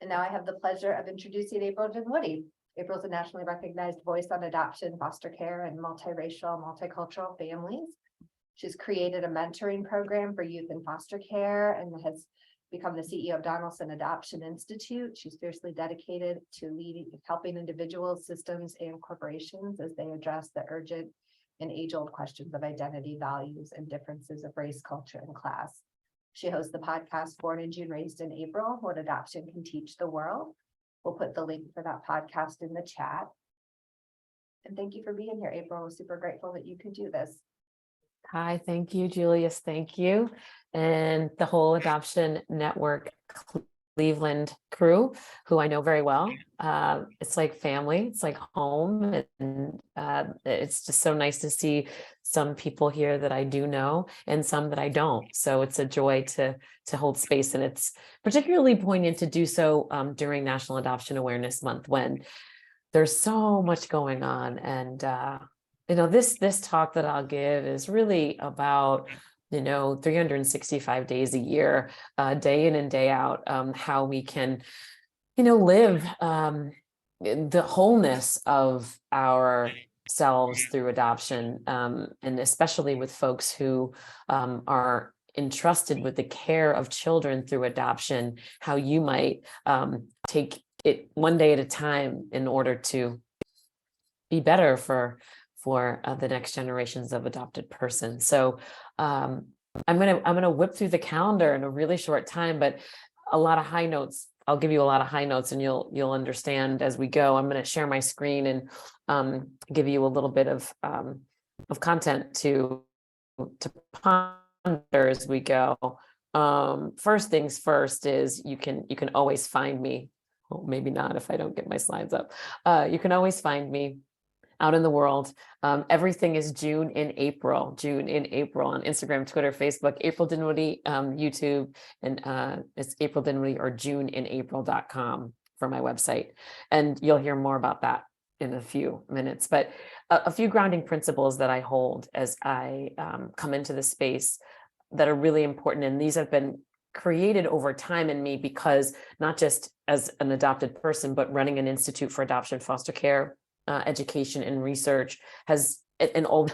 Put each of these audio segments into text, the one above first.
And now I have the pleasure of introducing April Dinwoodie. April is a nationally recognized voice on adoption, foster care, and multiracial, multicultural families. She's created a mentoring program for youth in foster care and has become the CEO of Donaldson Adoption Institute. She's fiercely dedicated to helping individuals, systems, and corporations as they address the urgent and age-old questions of identity, values, and differences of race, culture, and class. She hosts the podcast Born in June, Raised in April, What Adoption Can Teach the World. We'll put the link for that podcast in the chat. And thank you for being here, April. We're super grateful that you could do this. Hi, thank you, Julius. Thank you. And the whole Adoption Network Cleveland crew, who I know very well. It's like family, it's like home. And it's just so nice to see some people here that I do know and some that I don't. So it's a joy to hold space. And it's particularly poignant to do so during National Adoption Awareness Month, when there's so much going on. And this talk that I'll give is really about 365 days a year, day in and day out, how we can live the wholeness of ourselves through adoption, and especially with folks who are entrusted with the care of children through adoption, how you might take it one day at a time in order to be better for the next generations of adopted persons. So I'm gonna whip through the calendar in a really short time, but a lot of high notes. I'll give you a lot of high notes, and you'll understand as we go. I'm going to share my screen and give you a little bit of content to ponder as we go. First things first is you can always find me. Well, maybe not if I don't get my slides up. You can always find me out in the world. Everything is June in April on Instagram, Twitter, Facebook, April Dinwoodie, YouTube, and it's April Dinwoodie or JuneInApril.com for my website. And you'll hear more about that in a few minutes. But a few grounding principles that I hold as I come into the space that are really important. And these have been created over time in me because not just as an adopted person, but running an institute for adoption, foster care, education and research and all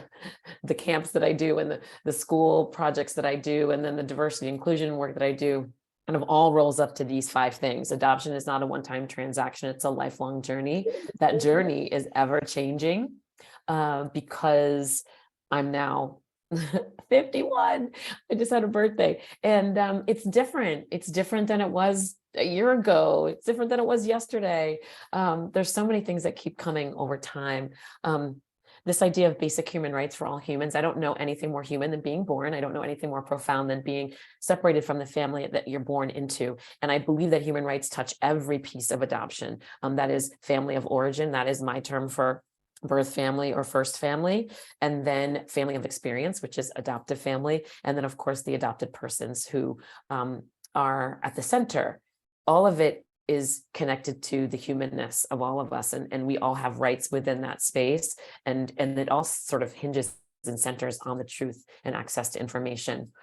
the camps that I do and the school projects that I do, and then the diversity inclusion work that I do, kind of all rolls up to these 5 things. Adoption is not a one-time transaction. It's a lifelong journey. That journey is ever changing because I'm now 51. I just had a birthday, and it's different. It's different than it was a year ago. It's different than it was yesterday. There's so many things that keep coming over time. This idea of basic human rights for all humans. I don't know anything more human than being born. I don't know anything more profound than being separated from the family that you're born into. And I believe that human rights touch every piece of adoption. That is family of origin. That is my term for birth family or first family, and then family of experience, which is adoptive family. And then of course, the adopted persons who are at the center. All of it is connected to the humanness of all of us. And we all have rights within that space. And it all sort of hinges and centers on the truth and access to information.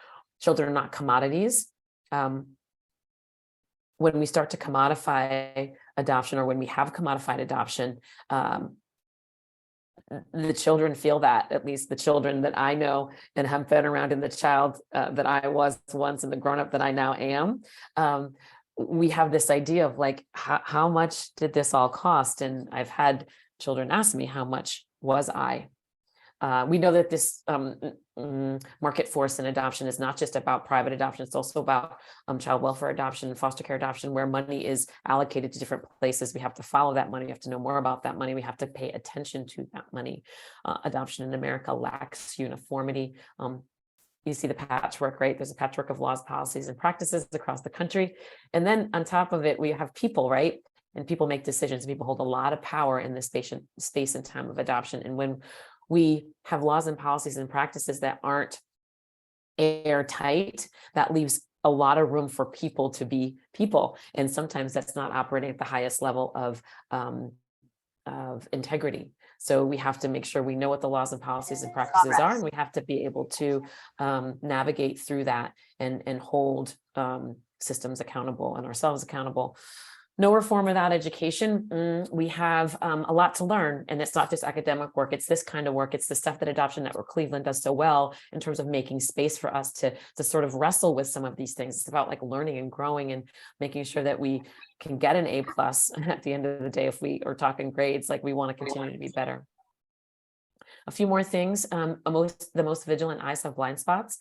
Children are not commodities. When we start to commodify adoption, or when we have commodified adoption, the children feel that, at least the children that I know and have been around, in the child that I was once and the grown-up that I now am. We have this idea of like, how much did this all cost? And I've had children ask me, how much was I? We know that this market force in adoption is not just about private adoption. It's also about child welfare adoption, foster care adoption, where money is allocated to different places. We have to follow that money. We have to know more about that money. We have to pay attention to that money. Adoption in America lacks uniformity. You see the patchwork, right? There's a patchwork of laws, policies, and practices across the country. And then on top of it, we have people, right? And people make decisions. People hold a lot of power in this space and time of adoption. And when we have laws and policies and practices that aren't airtight, that leaves a lot of room for people to be people. And sometimes that's not operating at the highest level of integrity. So we have to make sure we know what the laws and policies and practices are, and we have to be able to navigate through that and hold systems accountable and ourselves accountable. No reform without education. We have a lot to learn, and it's not just academic work. It's this kind of work. It's the stuff that Adoption Network Cleveland does so well in terms of making space for us to sort of wrestle with some of these things. It's about like learning and growing and making sure that we can get an A+ at the end of the day. If we are talking grades, like we want to continue to be better. A few more things. The most vigilant eyes have blind spots.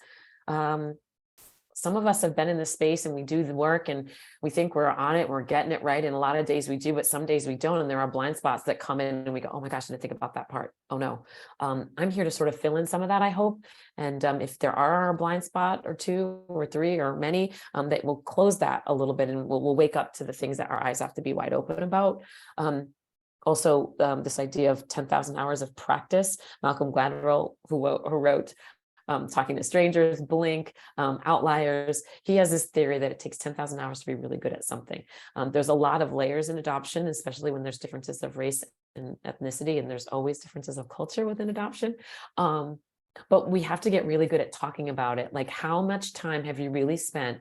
Some of us have been in this space and we do the work and we think we're on it, we're getting it right. And a lot of days we do, but some days we don't. And there are blind spots that come in and we go, oh my gosh, I didn't think about that part. Oh no. I'm here to sort of fill in some of that, I hope. And if there are a blind spot or two or three or many, that will close that a little bit and we'll wake up to the things that our eyes have to be wide open about. Also, this idea of 10,000 hours of practice. Malcolm Gladwell, who wrote Talking to Strangers, Blink, Outliers. He has this theory that it takes 10,000 hours to be really good at something. There's a lot of layers in adoption, especially when there's differences of race and ethnicity, and there's always differences of culture within adoption. But we have to get really good at talking about it. Like, how much time have you really spent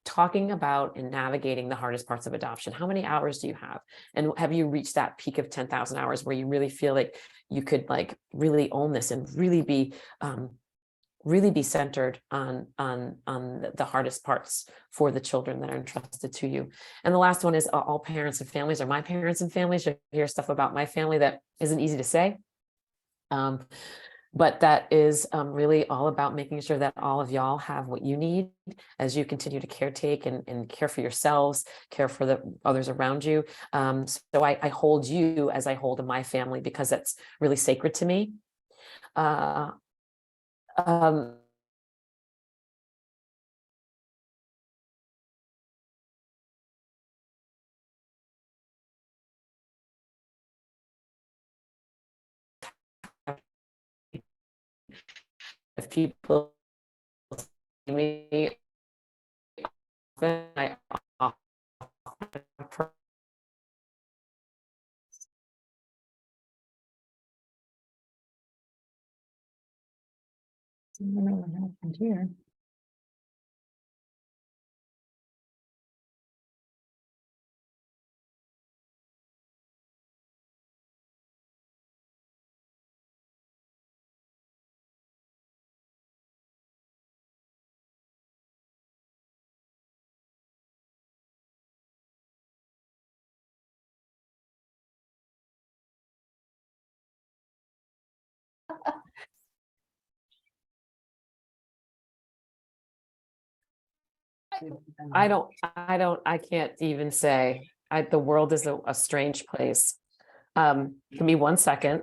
talking about and navigating the hardest parts of adoption? How many hours do you have? And have you reached that peak of 10,000 hours where you really feel like you could like really own this and really be centered on the hardest parts for the children that are entrusted to you? And the last one is all parents and families are my parents and families. You hear stuff about my family that isn't easy to say. But that is really all about making sure that all of y'all have what you need as you continue to caretake and care for yourselves, care for the others around you. So I hold you as I hold my family because that's really sacred to me. If people see me, I offer I don't know what happened here. I can't even say. The world is a strange place. Give me 1 second.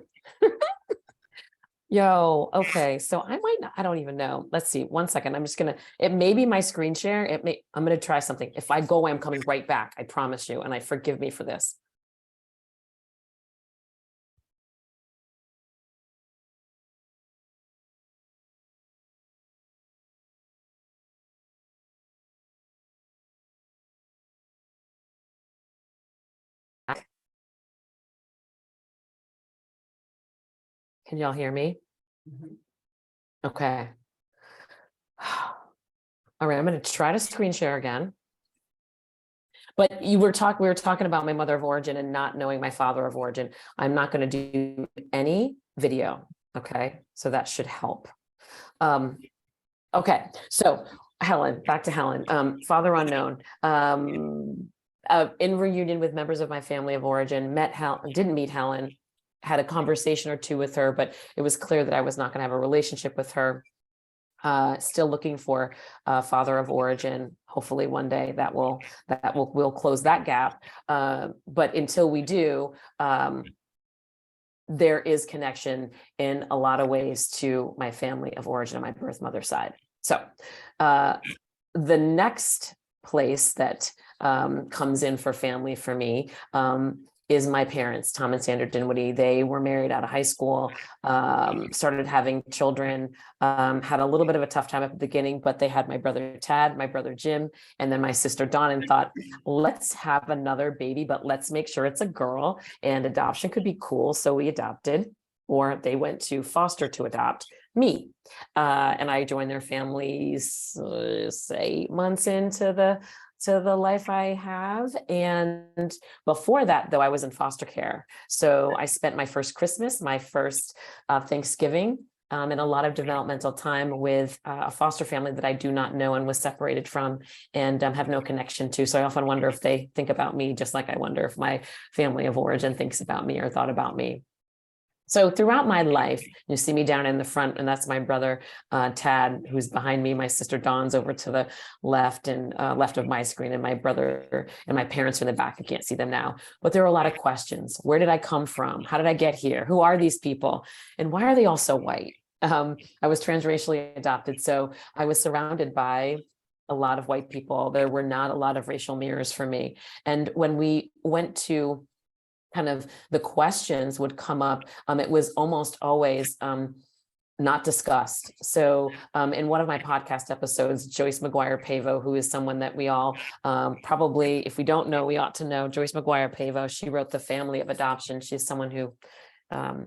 Yo, okay. So I might not, I don't even know. Let's see. 1 second. I'm just gonna, it may be my screen share. I'm gonna try something. If I go away, I'm coming right back. I promise you. And forgive me for this. Can y'all hear me? Okay. All right, I'm going to try to screen share again. But we were talking about my mother of origin and not knowing my father of origin. I'm not going to do any video. Okay, so that should help. Okay, so Helen, back to Helen. Father unknown. In reunion with members of my family of origin, didn't meet Helen, had a conversation or two with her, but it was clear that I was not going to have a relationship with her. Still looking for a father of origin. Hopefully one day we'll close that gap. But until we do, there is connection in a lot of ways to my family of origin on my birth mother's side. So the next place that comes in for family for me is my parents, Tom and Sandra Dinwoodie. They were married out of high school, started having children, had a little bit of a tough time at the beginning, but they had my brother Tad, my brother Jim, and then my sister Dawn, and thought, let's have another baby, but let's make sure it's a girl, and adoption could be cool. So we adopted, or they went to foster to adopt. me. And I joined their families 8 months into the life I have. And before that, though, I was in foster care. So I spent my first Christmas, my first Thanksgiving, and a lot of developmental time with a foster family that I do not know and was separated from and have no connection to. So I often wonder if they think about me, just like I wonder if my family of origin thinks about me or thought about me. So throughout my life, you see me down in the front, and that's my brother, Tad, who's behind me. My sister Dawn's over to the left and left of my screen, and my brother and my parents are in the back. I can't see them now, but there are a lot of questions. Where did I come from? How did I get here? Who are these people? And why are they all so white? I was transracially adopted, so I was surrounded by a lot of white people. There were not a lot of racial mirrors for me. And when we went to kind of the questions would come up, it was almost always not discussed. So in one of my podcast episodes, Joyce McGuire Pavo, who is someone that we all probably, if we don't know, we ought to know, Joyce McGuire Pavo, she wrote The Family of Adoption. She's someone who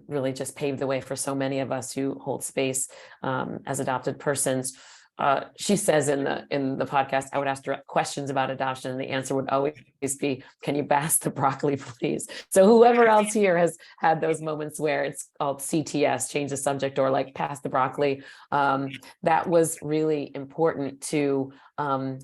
really just paved the way for so many of us who hold space as adopted persons. She says in the podcast, I would ask direct questions about adoption, and the answer would always be, "Can you pass the broccoli, please?" So whoever else here has had those moments where it's called CTS, change the subject, or like pass the broccoli, that was really important to kind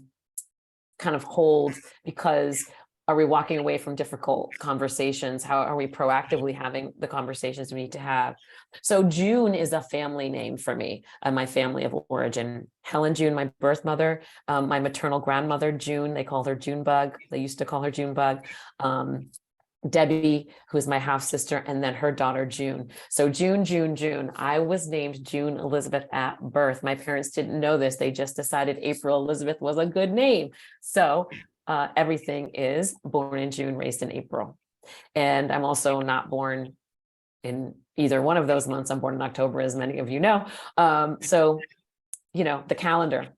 of hold, because are we walking away from difficult conversations? How are we proactively having the conversations we need to have? So June is a family name for me and my family of origin. Helen June, my birth mother, my maternal grandmother, June, they call her Junebug. They used to call her Junebug. Debbie, who's my half sister, and then her daughter, June. So June, June, June. I was named June Elizabeth at birth. My parents didn't know this. They just decided April Elizabeth was a good name. So everything is born in June, raised in April. And I'm also not born in either one of those months. I'm born in October, as many of you know. So, you know, the calendar.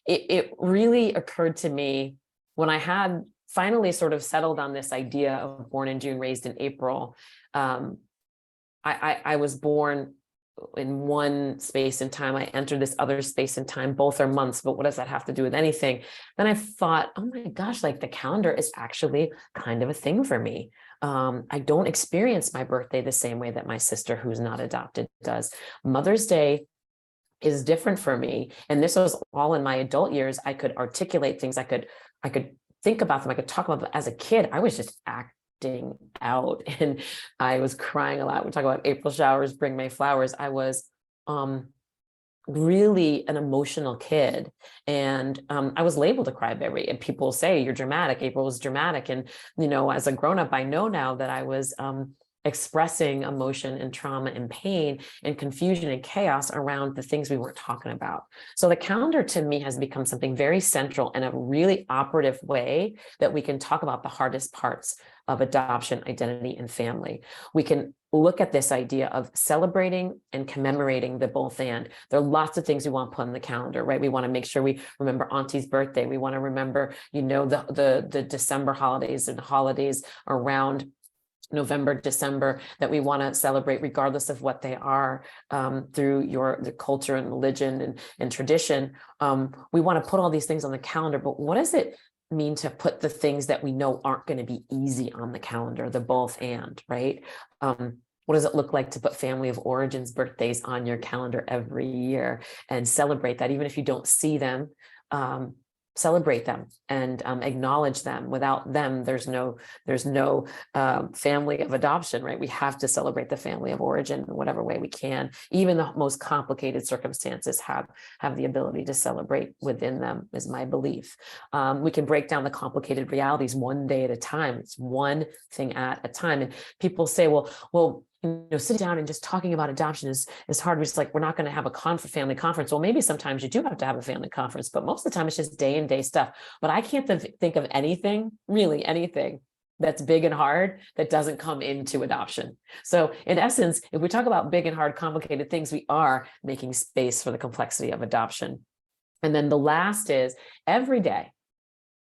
It really occurred to me when I had finally sort of settled on this idea of born in June, raised in April. I was born in one space and time. I entered this other space and time. Both are months, but what does that have to do with anything? Then I thought, oh my gosh, like the calendar is actually kind of a thing for me. I don't experience my birthday the same way that my sister, who's not adopted, does. Mother's Day is different for me. And this was all in my adult years. I could articulate things. I could think about them. I could talk about them. As a kid, I was just acting out and I was crying a lot. We talk about April showers, bring May flowers. I was really an emotional kid. And I was labeled a crybaby, and people say you're dramatic. April was dramatic. And, you know, as a grown-up, I know now that I was expressing emotion and trauma and pain and confusion and chaos around the things we weren't talking about. So the calendar to me has become something very central and a really operative way that we can talk about the hardest parts of adoption, identity, and family. We can look at this idea of celebrating and commemorating the both and. There are lots of things we want to put on the calendar, right? We want to make sure we remember Auntie's birthday. We want to remember, you know, the December holidays and holidays around November, December that we want to celebrate, regardless of what they are, through the culture and religion and tradition. We want to put all these things on the calendar, but what does it mean to put the things that we know aren't going to be easy on the calendar, the both and, right? What does it look like to put family of origins birthdays on your calendar every year and celebrate that, even if you don't see them? Celebrate them and acknowledge them. Without them, there's no family of adoption, right? We have to celebrate the family of origin in whatever way we can. Even the most complicated circumstances have the ability to celebrate within them, is my belief. We can break down the complicated realities one day at a time. It's one thing at a time. And people say, well, you know, sitting down and just talking about adoption is hard. We're just like, we're not going to have a family conference. Well, maybe sometimes you do have to have a family conference, but most of the time it's just day and day stuff. But I can't think of anything, really anything, that's big and hard that doesn't come into adoption. So in essence, if we talk about big and hard, complicated things, we are making space for the complexity of adoption. And then the last is every day,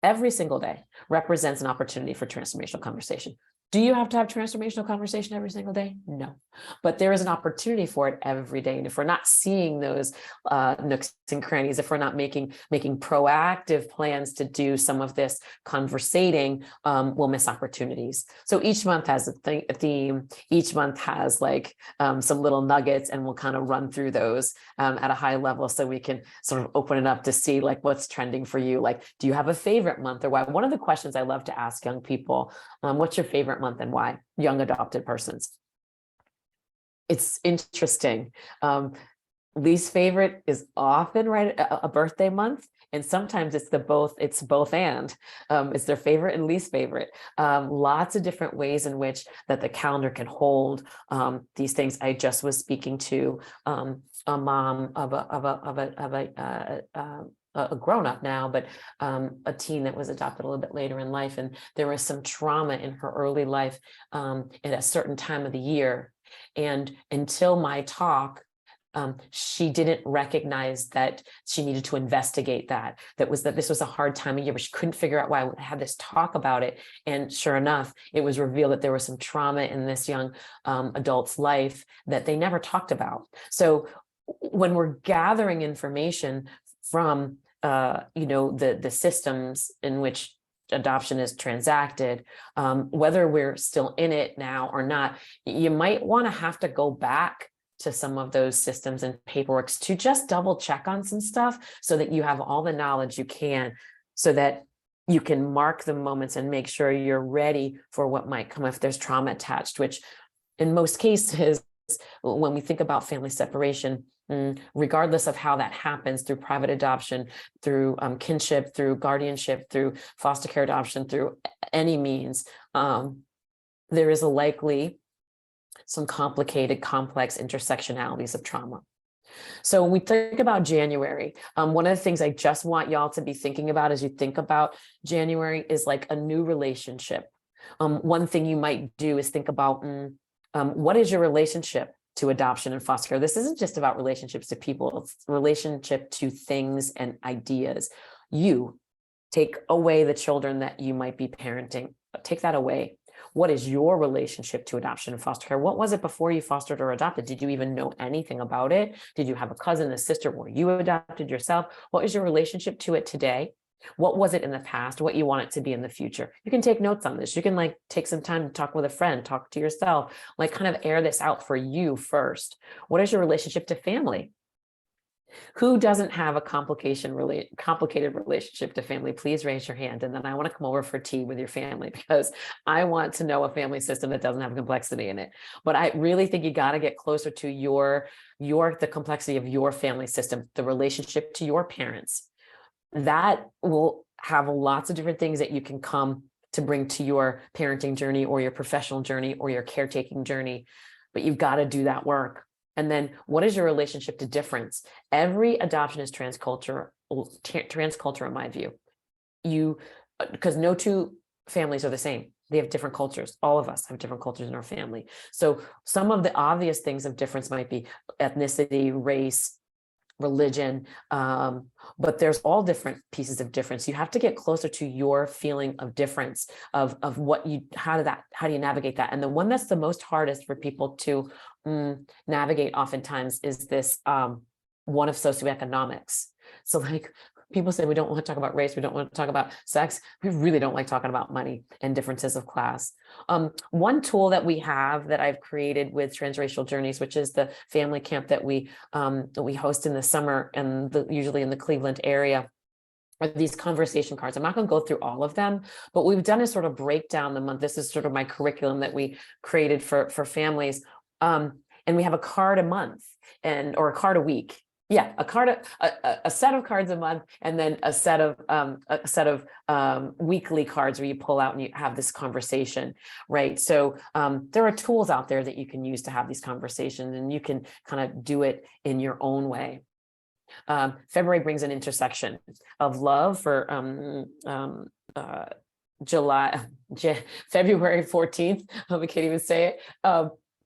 every single day represents an opportunity for transformational conversation. Do you have to have transformational conversation every single day? No, but there is an opportunity for it every day. And if we're not seeing those nooks and crannies, if we're not making proactive plans to do some of this conversating, we'll miss opportunities. So each month has a theme. Each month has like some little nuggets, and we'll kind of run through those at a high level, so we can sort of open it up to see like what's trending for you. Like, do you have a favorite month or why? One of the questions I love to ask young people, what's your favorite month and why? Young adopted persons. It's interesting. Least favorite is often a birthday month, and sometimes it's both and it's their favorite and least favorite. Lots of different ways in which that the calendar can hold these things. I just was speaking to a mom of a grown-up now, but a teen that was adopted a little bit later in life, and there was some trauma in her early life at a certain time of the year, and until my talk, she didn't recognize that she needed to investigate that this was a hard time of year, but she couldn't figure out why. I had this talk about it, and sure enough, it was revealed that there was some trauma in this young adult's life that they never talked about. So when we're gathering information from the systems in which adoption is transacted, whether we're still in it now or not, you might want to have to go back to some of those systems and paperworks to just double check on some stuff, so that you have all the knowledge you can, so that you can mark the moments and make sure you're ready for what might come if there's trauma attached, which in most cases, when we think about family separation, regardless of how that happens, through private adoption, through kinship, through guardianship, through foster care adoption, through any means, there is likely some complicated, complex intersectionalities of trauma. So when we think about January, one of the things I just want y'all to be thinking about as you think about January is like a new relationship. One thing you might do is think about what is your relationship to adoption and foster care. This isn't just about relationships to people, it's relationship to things and ideas. You take away the children that you might be parenting, take that away. What is your relationship to adoption and foster care? What was it before you fostered or adopted? Did you even know anything about it? Did you have a cousin, a sister? Were you adopted yourself? What is your relationship to it today? What was it in the past? What you want it to be in the future? You can take notes on this. You can like take some time to talk with a friend, talk to yourself, like kind of air this out for you first. What is your relationship to family? Who doesn't have a complicated relationship to family? Please raise your hand. And then I want to come over for tea with your family, because I want to know a family system that doesn't have complexity in it. But I really think you got to get closer to the complexity of your family system, the relationship to your parents. That will have lots of different things that you can come to bring to your parenting journey or your professional journey or your caretaking journey, but you've got to do that work. And then what is your relationship to difference? Every adoption is transcultural in my view. Because no two families are the same. They have different cultures. All of us have different cultures in our family. So some of the obvious things of difference might be ethnicity, race, religion, but there's all different pieces of difference. You have to get closer to your feeling of difference, of how do you navigate that? And the one that's the most hardest for people to navigate oftentimes is this one of socioeconomics. So like people say, we don't want to talk about race, we don't want to talk about sex, we really don't like talking about money and differences of class. One tool that we have that I've created with Transracial Journeys, which is the family camp that we host in the summer and usually in the Cleveland area, are these conversation cards. I'm not going to go through all of them, but what we've done is sort of break down the month. This is sort of my curriculum that we created for families. And we have a card a month or a card a week. Yeah, a set of cards a month, and then a set of weekly cards where you pull out and you have this conversation, right? So there are tools out there that you can use to have these conversations, and you can kind of do it in your own way. February brings an intersection of love for February 14th. I can't even say it.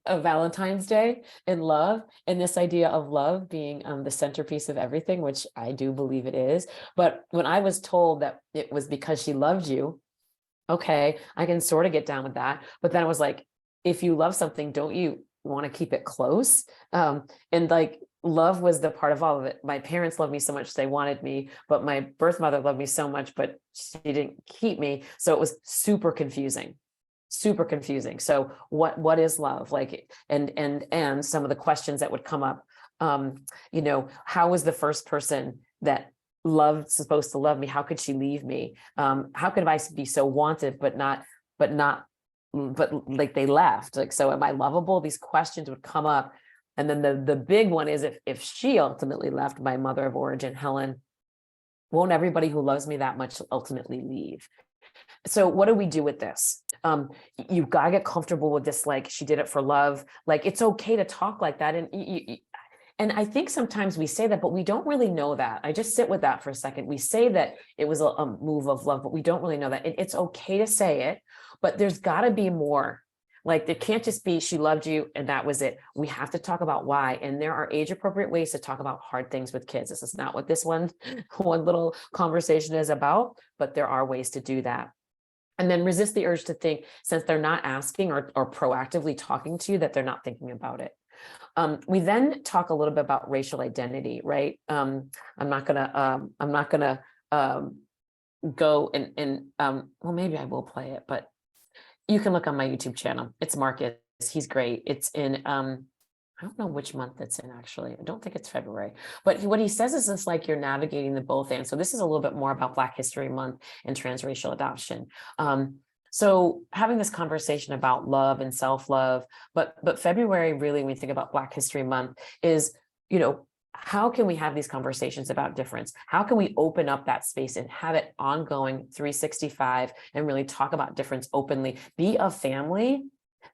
Of Valentine's Day and love, and this idea of love being the centerpiece of everything, which I do believe it is. But when I was told that it was because she loved you, Okay, I can sort of get down with that. But then I was like, if you love something, don't you want to keep it close? And like love was the part of all of it. My parents loved me so much, they wanted me, but my birth mother loved me so much, but she didn't keep me. So it was super confusing. Super confusing. So what is love? Like, and some of the questions that would come up, how was the first person that loved supposed to love me? How could she leave me? How could I be so wanted, but like they left? Like, so am I lovable? These questions would come up. And then the big one is if she ultimately left, my mother of origin, Helen, won't everybody who loves me that much ultimately leave? So what do we do with this? You've got to get comfortable with this. Like, she did it for love. Like, it's okay to talk like that. And I think sometimes we say that, but we don't really know that. I just sit with that for a second. We say that it was a move of love, but we don't really know that. It's okay to say it, but there's got to be more. Like, there can't just be she loved you and that was it. We have to talk about why. And there are age appropriate ways to talk about hard things with kids. This is not what this one little conversation is about, but there are ways to do that. And then resist the urge to think, since they're not asking or proactively talking to you, that they're not thinking about it. We then talk a little bit about racial identity, right? I'm not gonna go well, maybe I will play it, but you can look on my YouTube channel. It's Marcus. He's great. It's in I don't know which month it's in, actually. I don't think it's February. But what he says is it's like you're navigating the both and. So this is a little bit more about Black History Month and transracial adoption. So having this conversation about love and self-love, but February, really, when we think about Black History Month, is, how can we have these conversations about difference? How can we open up that space and have it ongoing 365 and really talk about difference openly? Be a family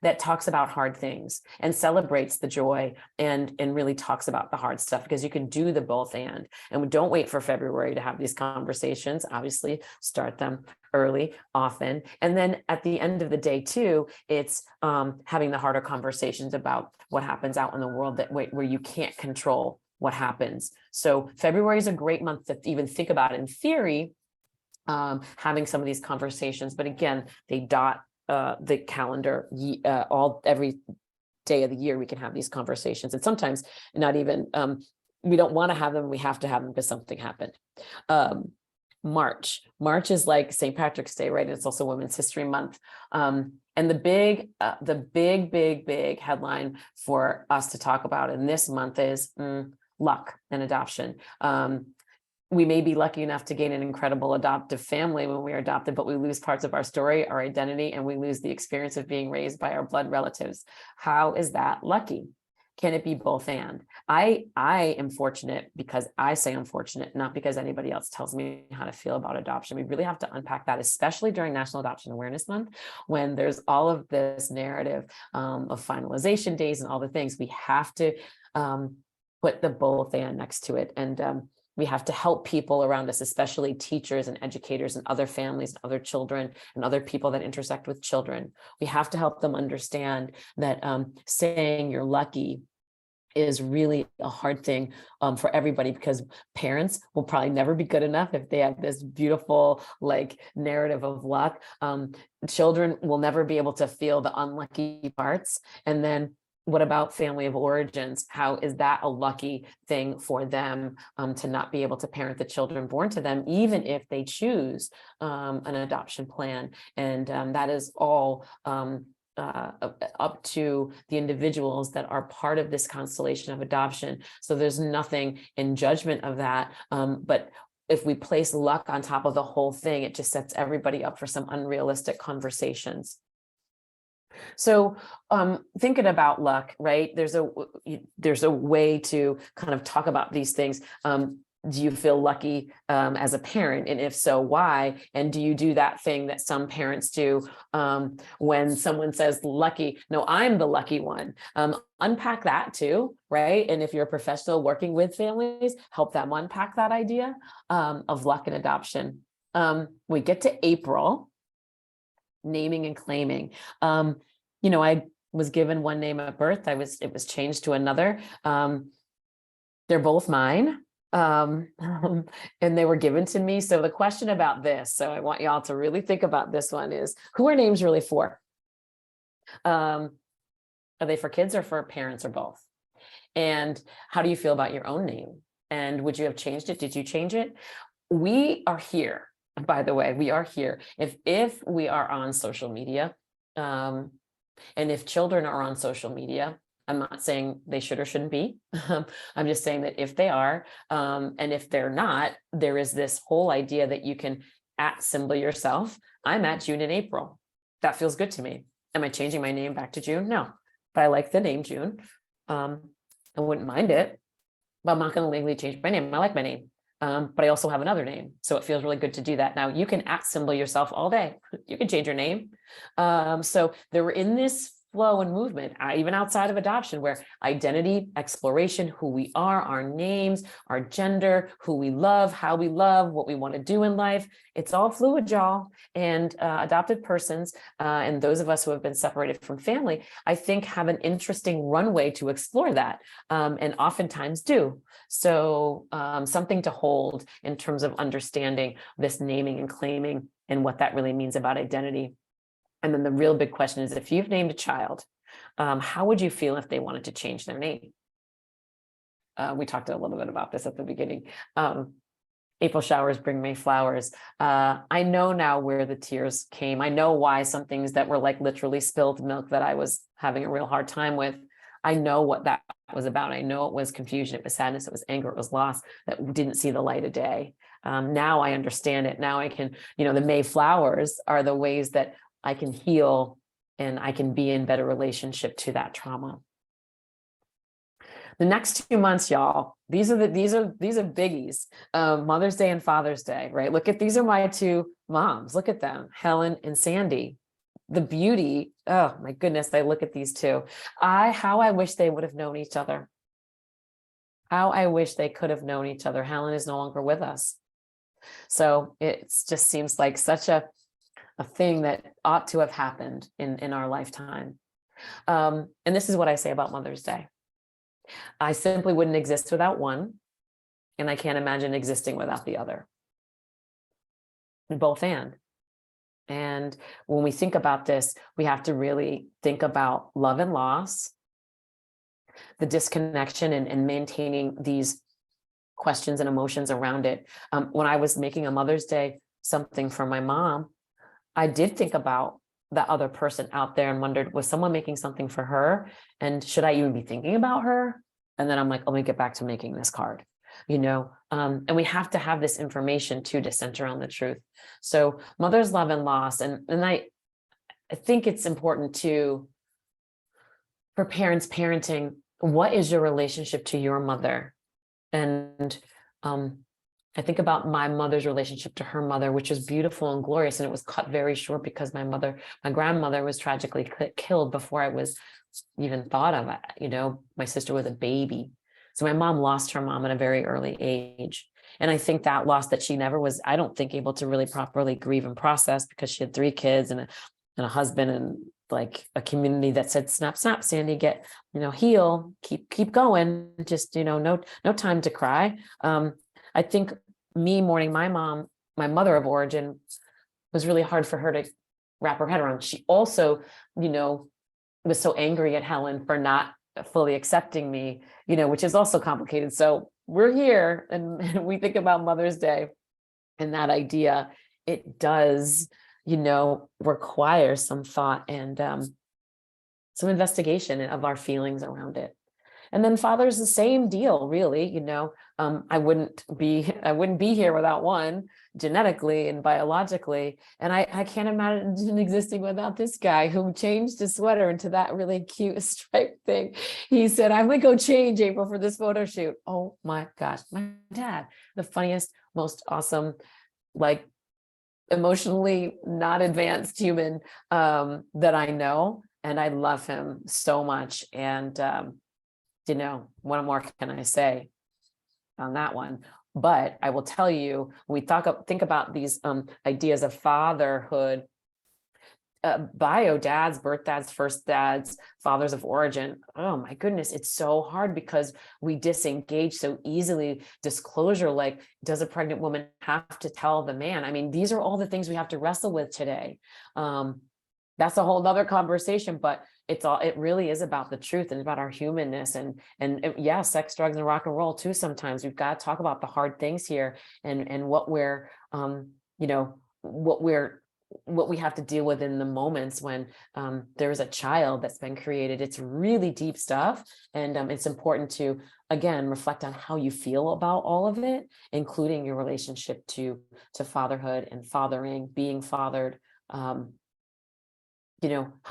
that talks about hard things and celebrates the joy and really talks about the hard stuff, because you can do the both and don't wait for February to have these conversations. Obviously, start them early, often. And then at the end of the day too, it's having the harder conversations about what happens out in the world where you can't control what happens. So February is a great month to even think about it in theory, having some of these conversations. But again, they dot the calendar every day of the year. We can have these conversations, and sometimes not even we don't want to have them. We have to have them because something happened. March is like St. Patrick's Day, right? And it's also Women's History Month. And the big headline for us to talk about in this month is luck and adoption. We may be lucky enough to gain an incredible adoptive family when we are adopted, but we lose parts of our story, our identity, and we lose the experience of being raised by our blood relatives. How is that lucky? Can it be both and? I am fortunate because I say I'm fortunate, not because anybody else tells me how to feel about adoption. We really have to unpack that, especially during National Adoption Awareness Month, when there's all of this narrative of finalization days and all the things. We have to put the both and next to it. And we have to help people around us, especially teachers and educators and other families and other children and other people that intersect with children. We have to help them understand that saying you're lucky is really a hard thing for everybody, because parents will probably never be good enough if they have this beautiful narrative of luck. Children will never be able to feel the unlucky parts. And then what about family of origins? How is that a lucky thing for them to not be able to parent the children born to them, even if they choose an adoption plan? And that is all up to the individuals that are part of this constellation of adoption. So there's nothing in judgment of that. But if we place luck on top of the whole thing, it just sets everybody up for some unrealistic conversations. So thinking about luck, right? There's a way to kind of talk about these things. Do you feel lucky as a parent? And if so, why? And do you do that thing that some parents do when someone says lucky? No, I'm the lucky one. Unpack that too, right? And if you're a professional working with families, help them unpack that idea of luck and adoption. We get to April, naming and claiming. I was given one name at birth. It was changed to another. They're both mine. and they were given to me. So the question about this, so I want y'all to really think about this one, is who are names really for? Are they for kids or for parents or both? And how do you feel about your own name? And would you have changed it? Did you change it? We are here, by the way, we are here. If we are on social media, and if children are on social media, I'm not saying they should or shouldn't be. I'm just saying that if they are, and if they're not, there is this whole idea that you can @symbol yourself. I'm at June and April. That feels good to me. Am I changing my name back to June? No, but I like the name June. I wouldn't mind it, but I'm not going to legally change my name. I like my name. But I also have another name. So it feels really good to do that. Now you can @symbol yourself all day. You can change your name. So they were in this flow and movement, even outside of adoption, where identity, exploration, who we are, our names, our gender, who we love, how we love, what we want to do in life. It's all fluid, y'all. And adopted persons and those of us who have been separated from family, I think have an interesting runway to explore that, and oftentimes do. So something to hold in terms of understanding this naming and claiming and what that really means about identity. And then the real big question is, if you've named a child, how would you feel if they wanted to change their name? We talked a little bit about this at the beginning. April showers bring May flowers. I know now where the tears came. I know why some things that were like literally spilled milk that I was having a real hard time with. I know what that was about. I know it was confusion, it was sadness, it was anger, it was loss that didn't see the light of day. Now I understand it. Now I can, the May flowers are the ways that I can heal and I can be in better relationship to that trauma. The next 2 months, y'all, these are biggies. Mother's Day and Father's Day, right? These are my two moms. Look at them, Helen and Sandy. The beauty, oh my goodness, I look at these two. How I wish they would have known each other. How I wish they could have known each other. Helen is no longer with us. So it just seems like such a thing that ought to have happened in our lifetime. And this is what I say about Mother's Day. I simply wouldn't exist without one, and I can't imagine existing without the other. Both and. And when we think about this, we have to really think about love and loss, the disconnection and maintaining these questions and emotions around it. When I was making a Mother's Day something for my mom, I did think about the other person out there and wondered, was someone making something for her? And should I even be thinking about her? And then I'm like, let me get back to making this card, and we have to have this information too to center on the truth. So mother's love and loss. And I think it's important for parents parenting, what is your relationship to your mother? And I think about my mother's relationship to her mother, which is beautiful and glorious. And it was cut very short because my grandmother was tragically killed before I was even thought of. My sister was a baby. So my mom lost her mom at a very early age. And I think that loss that she never was, I don't think, able to really properly grieve and process, because she had 3 kids and a husband and like a community that said, snap, Sandy, get, heal, keep going. Just, no time to cry. I think me mourning my mom, my mother of origin, was really hard for her to wrap her head around. She also, was so angry at Helen for not fully accepting me, which is also complicated. So we're here and we think about Mother's Day and that idea. It does, require some thought and some investigation of our feelings around it. And then Father's the same deal, really. I wouldn't be here without one, genetically and biologically. And I can't imagine existing without this guy who changed his sweater into that really cute striped thing. He said, I'm gonna go change, April, for this photo shoot. Oh my gosh, my dad, the funniest, most awesome, like emotionally not advanced human that I know. And I love him so much. And what more can I say on that one? But I will tell you, when we think about these ideas of fatherhood, bio dads, birth dads, first dads, fathers of origin. Oh my goodness, it's so hard because we disengage so easily. Disclosure, like, does a pregnant woman have to tell the man? I mean, these are all the things we have to wrestle with today. That's a whole nother conversation, but it really is about the truth and about our humanness and yeah, sex, drugs, and rock and roll too. Sometimes we've got to talk about the hard things here and what we're what we have to deal with in the moments when there's a child that's been created. It's really deep stuff. And it's important to, again, reflect on how you feel about all of it, including your relationship to fatherhood and fathering, being fathered. How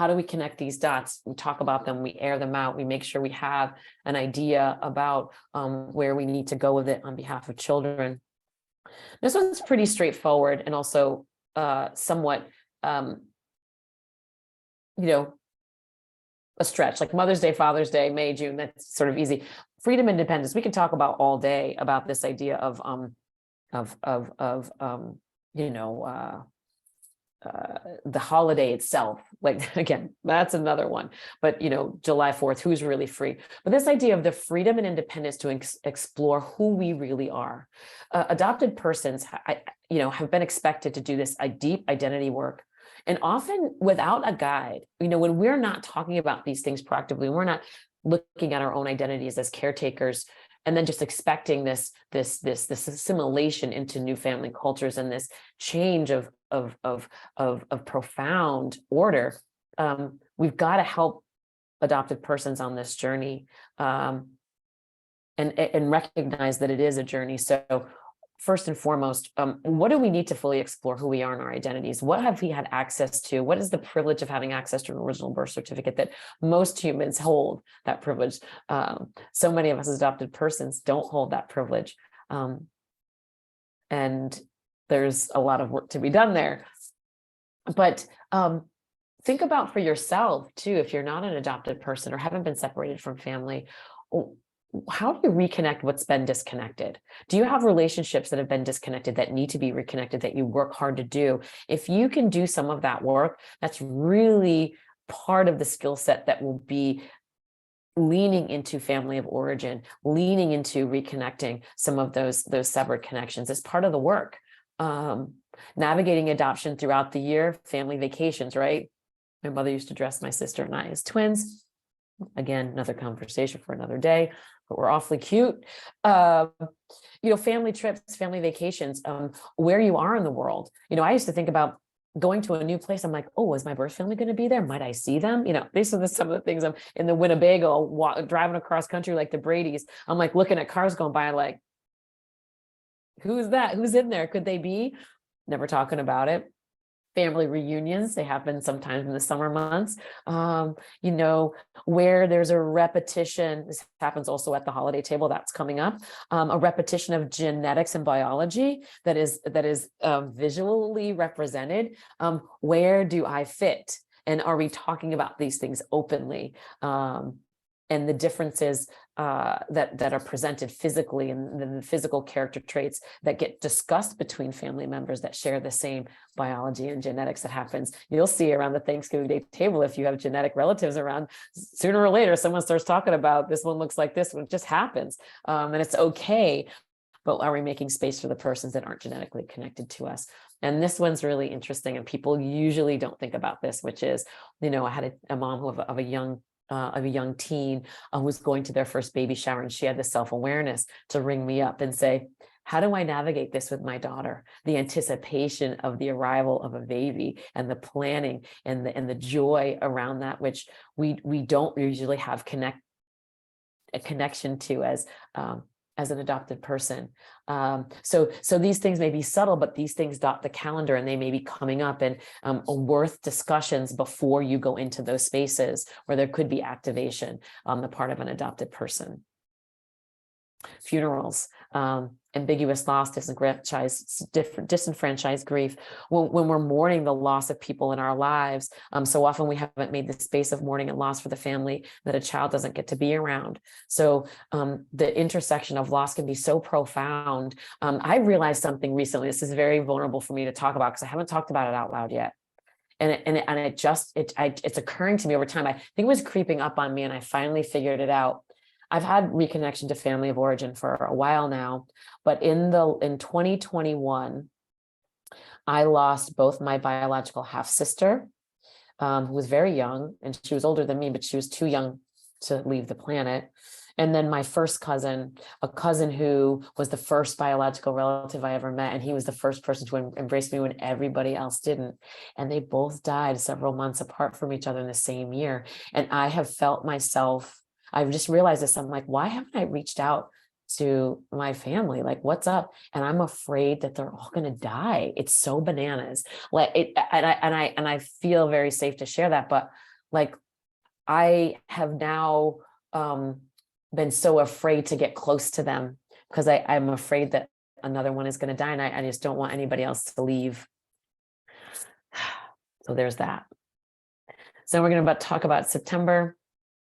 do we connect these dots? We talk about them, we air them out, we make sure we have an idea about where we need to go with it on behalf of children. This one's pretty straightforward and also somewhat, a stretch, like Mother's Day, Father's Day, May, June, that's sort of easy. Freedom, independence. We can talk about all day about this idea of the holiday itself. Like, again, that's another one, but July 4th, who's really free? But this idea of the freedom and independence to explore who we really are. Adopted persons, have been expected to do this deep identity work, and often without a guide. When we're not talking about these things proactively, we're not looking at our own identities as caretakers, and then just expecting this assimilation into new family cultures and this change of profound order. We've got to help adopted persons on this journey, and recognize that it is a journey. So first and foremost, what do we need to fully explore who we are in our identities? What have we had access to? What is the privilege of having access to an original birth certificate that most humans hold that privilege? So many of us as adopted persons don't hold that privilege. And there's a lot of work to be done there. But think about for yourself too, if you're not an adopted person or haven't been separated from family, how do you reconnect what's been disconnected? Do you have relationships that have been disconnected that need to be reconnected that you work hard to do? If you can do some of that work, that's really part of the skill set that will be leaning into family of origin, leaning into reconnecting some of those severed connections as part of the work. Navigating adoption throughout the year, family vacations, right? My mother used to dress my sister and I as twins. Again, another conversation for another day, but we're awfully cute. Family trips, family vacations, where you are in the world. I used to think about going to a new place. I'm like, oh, is my birth family going to be there? Might I see them? These are some of the things. I'm in the Winnebago, driving across country like the Brady's. I'm like looking at cars going by, like, who's that? Who's in there? Could they be? Never talking about it. Family reunions, they happen sometimes in the summer months, where there's a repetition. This happens also at the holiday table that's coming up, a repetition of genetics and biology that is visually represented. Where do I fit? And are we talking about these things openly? And the differences that are presented physically, and the physical character traits that get discussed between family members that share the same biology and genetics that happens. You'll see around the Thanksgiving Day table, if you have genetic relatives around, sooner or later, someone starts talking about this one looks like this one. It just happens. And it's okay. But are we making space for the persons that aren't genetically connected to us? And this one's really interesting. And people usually don't think about this, which is, I had a mom of a young teen who was going to their first baby shower, and she had the self-awareness to ring me up and say, how do I navigate this with my daughter? The anticipation of the arrival of a baby and the planning and the joy around that, which we don't usually have a connection to as an adopted person. So these things may be subtle, but these things dot the calendar, and they may be coming up and worth discussions before you go into those spaces where there could be activation on the part of an adopted Funerals, ambiguous loss, disenfranchised grief. When we're mourning the loss of people in our lives, so often we haven't made the space of mourning and loss for the family that a child doesn't get to be around. So the intersection of loss can be so profound. I realized something recently. This is very vulnerable for me to talk about because I haven't talked about it out loud yet. it's occurring to me over time. I think it was creeping up on me, and I finally figured it out. I've had reconnection to family of origin for a while now, but in 2021, I lost both my biological half sister, who was very young, and she was older than me, but she was too young to leave the planet. And then my first cousin, a cousin who was the first biological relative I ever met. And he was the first person to embrace me when everybody else didn't. And they both died several months apart from each other in the same year. And I have felt myself, I've just realized this. I'm like, why haven't I reached out to my family? Like, what's up? And I'm afraid that they're all going to die. It's so bananas. Like it, and I feel very safe to share that. But like, I have now, been so afraid to get close to them because I'm afraid that another one is going to die, and I just don't want anybody else to leave. So there's that. So we're going to talk about September,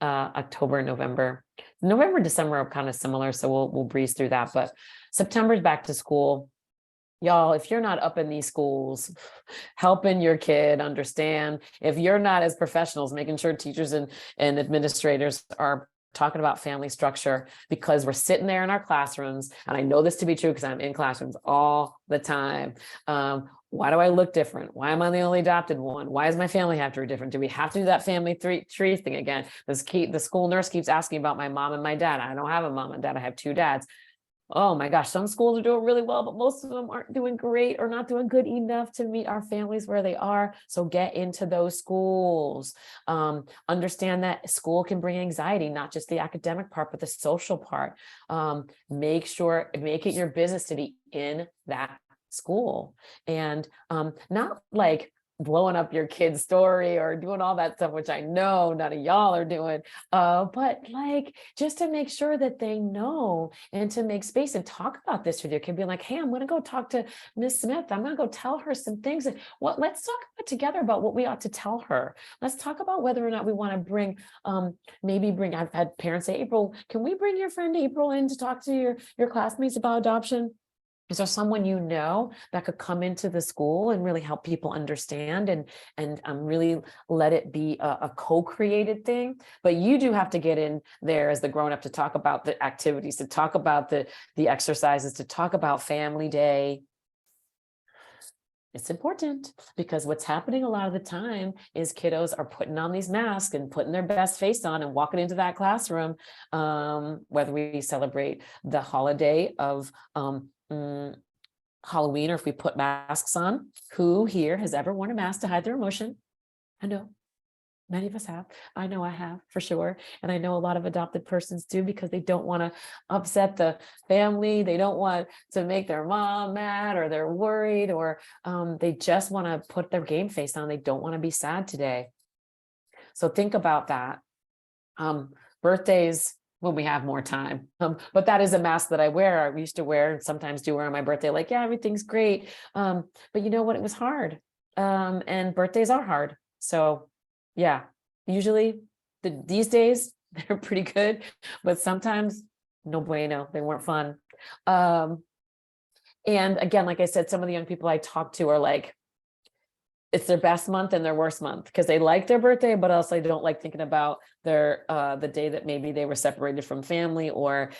October, November. November, December are kind of similar, so we'll breeze through that. But September's back to school. Y'all, if you're not up in these schools, helping your kid understand, if you're not as professionals, making sure teachers and administrators are talking about family structure, because we're sitting there in our classrooms, and I know this to be true because I'm in classrooms all the time. Why do I look different? Why am I the only adopted one? Why does my family have to be different? Do we have to do that family tree thing again? The school nurse keeps asking about my mom and my dad. I don't have a mom and dad. I have two dads. Oh my gosh, some schools are doing really well, but most of them aren't doing great or not doing good enough to meet our families where they are. So get into those schools. Understand that school can bring anxiety, not just the academic part, but the social part. Make it your business to be in that school, and not like blowing up your kid's story or doing all that stuff, which I know none of y'all are doing, but like just to make sure that they know, and to make space and talk about this with your kid. Be like, hey, I'm going to go talk to Miss Smith. I'm going to go tell her some things. And let's talk together about what we ought to tell her. Let's talk about whether or not we want to bring, I've had parents say, April, can we bring your friend April in to talk to your classmates about adoption? Is there someone you know that could come into the school and really help people understand and really let it be a co-created thing? But you do have to get in there as the grown-up to talk about the activities, to talk about the exercises, to talk about family day. It's important, because what's happening a lot of the time is kiddos are putting on these masks and putting their best face on and walking into that classroom, whether we celebrate the holiday of Halloween, or if we put masks on. Who here has ever worn a mask to hide their emotion? I know many of us have. I know I have, for sure. And I know a lot of adopted persons do, because they don't want to upset the family. They don't want to make their mom mad, or they're worried, or they just want to put their game face on. They don't want to be sad today. So think about that. Birthdays, when we have more time. But that is a mask that I wear. I used to wear, and sometimes do wear on my birthday, like, yeah, everything's great. But you know what? It was hard. And birthdays are hard. So yeah, usually these days they're pretty good, but sometimes no bueno, they weren't fun. And again, like I said, some of the young people I talk to are like, it's their best month and their worst month, because they like their birthday, but also they don't like thinking about their the day that maybe they were separated from family, or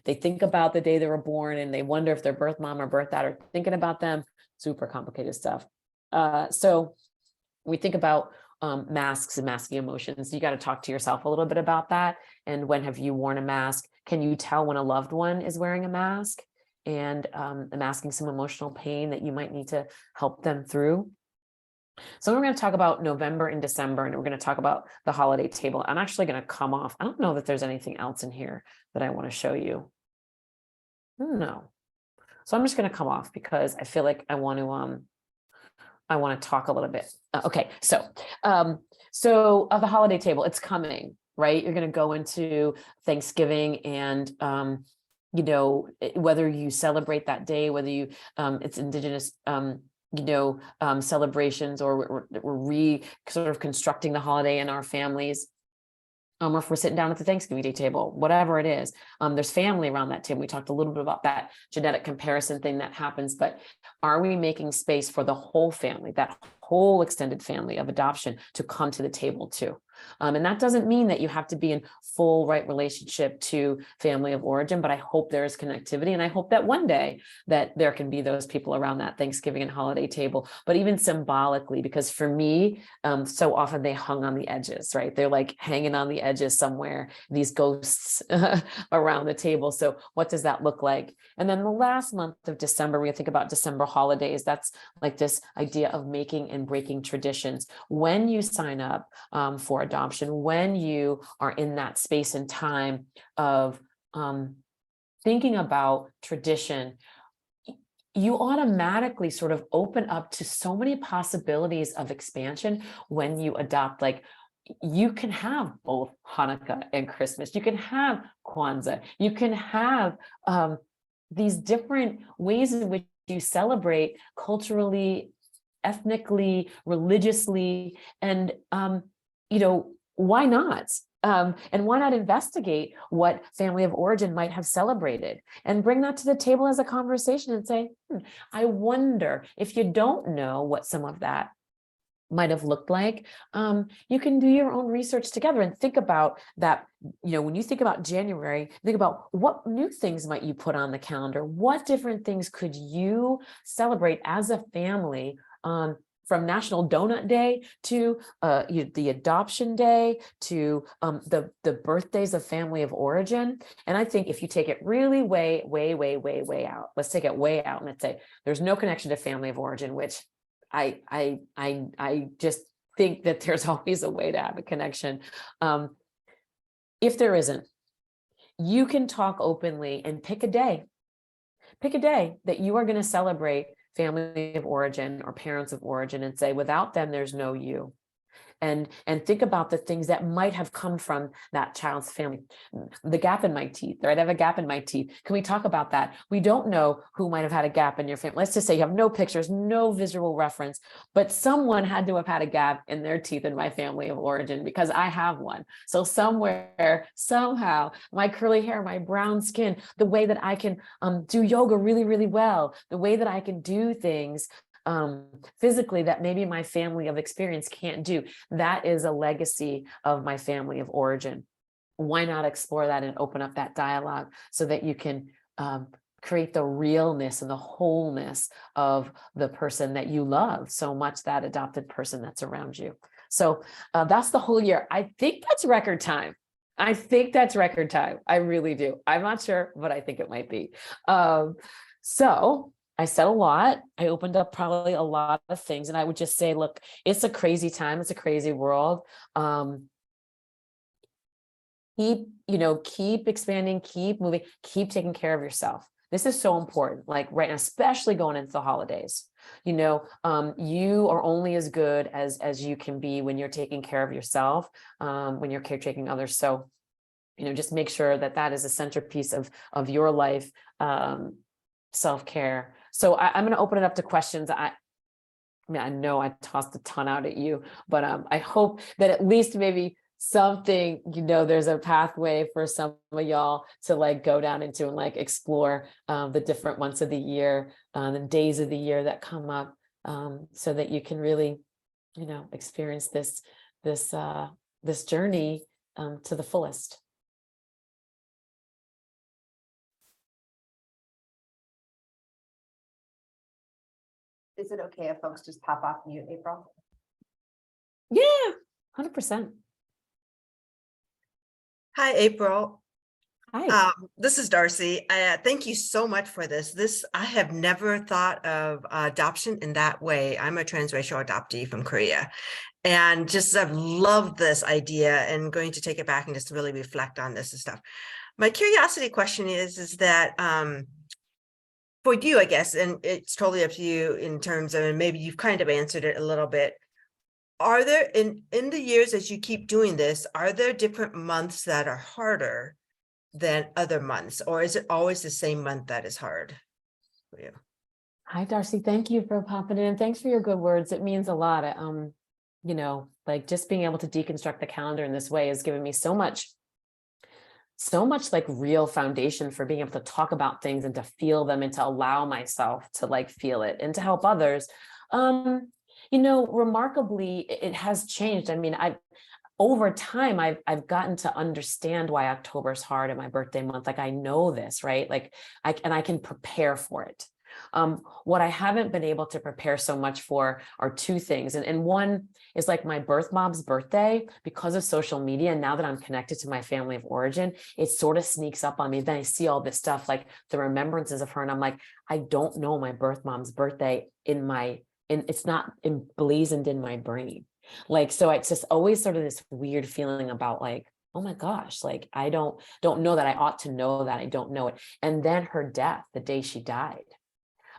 they think about the day they were born and they wonder if their birth mom or birth dad are thinking about them. Super complicated stuff. So we think about masks and masking emotions. You got to talk to yourself a little bit about that. And when have you worn a mask? Can you tell when a loved one is wearing a mask and masking some emotional pain that you might need to help them through? So we're going to talk about November and December, and we're going to talk about the holiday table. I'm actually going to come off. I don't know that there's anything else in here that I want to show you. No. So I'm just going to come off, because I feel like I want to talk a little bit. Okay. So the holiday table, it's coming, right? You're going to go into Thanksgiving, and whether you celebrate that day, whether you it's Indigenous celebrations, or we're sort of constructing the holiday in our families, or if we're sitting down at the Thanksgiving Day table, whatever it is, there's family around that table. We talked a little bit about that genetic comparison thing that happens, but are we making space for the whole family, that whole extended family of adoption to come to the table too. And that doesn't mean that you have to be in full right relationship to family of origin, but I hope there is connectivity. And I hope that one day that there can be those people around that Thanksgiving and holiday table, but even symbolically, because for me, so often they hung on the edges, right? They're like hanging on the edges somewhere, these ghosts around the table. So what does that look like? And then the last month of December, we think about December holidays. That's like this idea of making and breaking traditions. When you sign up for adoption, when you are in that space and time of thinking about tradition, you automatically sort of open up to so many possibilities of expansion when you adopt. Like, you can have both Hanukkah and Christmas. You can have Kwanzaa. You can have these different ways in which you celebrate culturally, ethnically, religiously, and why not? And why not investigate what family of origin might have celebrated and bring that to the table as a conversation and say, I wonder, if you don't know what some of that might have looked like, you can do your own research together and think about that. When you think about January, think about what new things might you put on the calendar? What different things could you celebrate as a family, from National Donut Day to the Adoption Day to the birthdays of family of origin. And I think if you take it really way out, let's take it way out and let's say there's no connection to family of origin, which I just think that there's always a way to have a connection. If there isn't, you can talk openly and pick a day that you are going to celebrate family of origin or parents of origin and say, without them, there's no you. And think about the things that might have come from that child's family. The gap in my teeth, right? I have a gap in my teeth. Can we talk about that? We don't know who might have had a gap in your family. Let's just say you have no pictures, no visual reference, but someone had to have had a gap in their teeth in my family of origin because I have one. So somewhere, somehow, my curly hair, my brown skin, the way that I can do yoga really, really well, the way that I can do things physically that maybe my family of experience can't do. That is a legacy of my family of origin. Why not explore that and open up that dialogue so that you can create the realness and the wholeness of the person that you love so much, that adopted person that's around you. So that's the whole year. I think that's record time. I really do. I'm not sure, but I think it might be. So I said a lot. I opened up probably a lot of things, and I would just say, look, it's a crazy time. It's a crazy world. Keep expanding, keep moving, keep taking care of yourself. This is so important. Like right now, especially going into the holidays, you are only as good as you can be when you're taking care of yourself, when you're caretaking others. So, just make sure that is a centerpiece of your life, self-care. So I'm going to open it up to questions. I know I tossed a ton out at you, but I hope that at least maybe something, there's a pathway for some of y'all to like go down into and like explore the different months of the year, the days of the year that come up, so that you can really, experience this journey to the fullest. Is it okay if folks just pop off mute, April? Yeah, 100%. Hi, April. Hi. This is Darcy. Thank you so much for this. I have never thought of adoption in that way. I'm a transracial adoptee from Korea, and just I've loved this idea and going to take it back and just really reflect on this and stuff. My curiosity question is that for you, I guess, and it's totally up to you in terms of, and maybe you've kind of answered it a little bit. Are there, in the years as you keep doing this, are there different months that are harder than other months, or is it always the same month that is hard for you? Hi, Darcy. Thank you for popping in. Thanks for your good words. It means a lot. Like just being able to deconstruct the calendar in this way has given me so much like real foundation for being able to talk about things and to feel them and to allow myself to like feel it and to help others. remarkably, it has changed. I mean, over time, I've gotten to understand why October is hard and my birthday month. Like I know this, right? Like I can prepare for it. What I haven't been able to prepare so much for are two things. And one is like my birth mom's birthday. Because of social media, now that I'm connected to my family of origin, it sort of sneaks up on me. Then I see all this stuff, like the remembrances of her. And I'm like, I don't know my birth mom's birthday it's not emblazoned in my brain. Like, so it's just always sort of this weird feeling about like, oh my gosh, like I don't know that I ought to know that. I don't know it. And then her death, the day she died.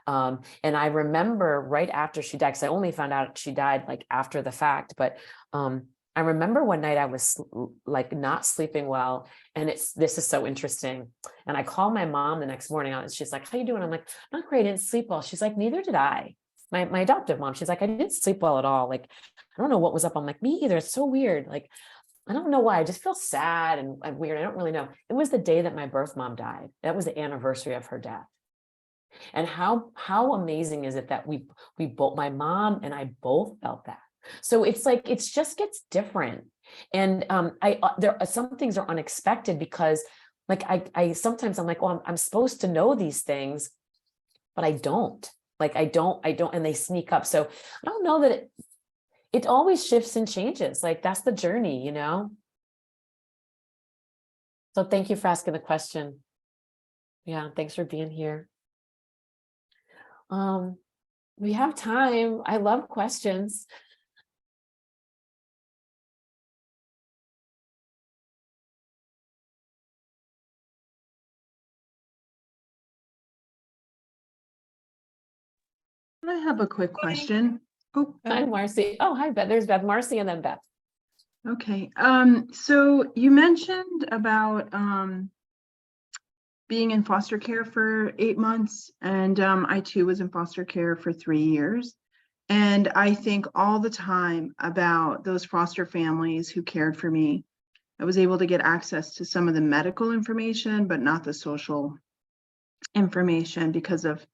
And I remember right after she died, because I only found out she died like after the fact, but I remember one night I was like not sleeping well, and this is so interesting. And I called my mom the next morning, and she's like, "How you doing?" I'm like, "Not great, I didn't sleep well." She's like, "Neither did I." My adoptive mom, she's like, "I didn't sleep well at all. Like, I don't know what was up." I'm like, "Me either. It's so weird. Like, I don't know why. I just feel sad and weird. I don't really know." It was the day that my birth mom died. That was the anniversary of her death. And how amazing is it that we both, my mom and I both felt that. So it's like, it's just gets different. And there are some things are unexpected, because like I sometimes I'm like, well, I'm supposed to know these things, but I don't. Like I don't, and they sneak up. So I don't know that it always shifts and changes. Like that's the journey, So thank you for asking the question. Yeah, thanks for being here. We have time. I love questions. I have a quick question. Oh, Hi, Marcy. Oh, hi, Beth. There's Beth, Marcy, and then Beth. okay. So you mentioned about being in foster care for 8 months, and I too was in foster care for 3 years. And I think all the time about those foster families who cared for me. I was able to get access to some of the medical information, but not the social information because of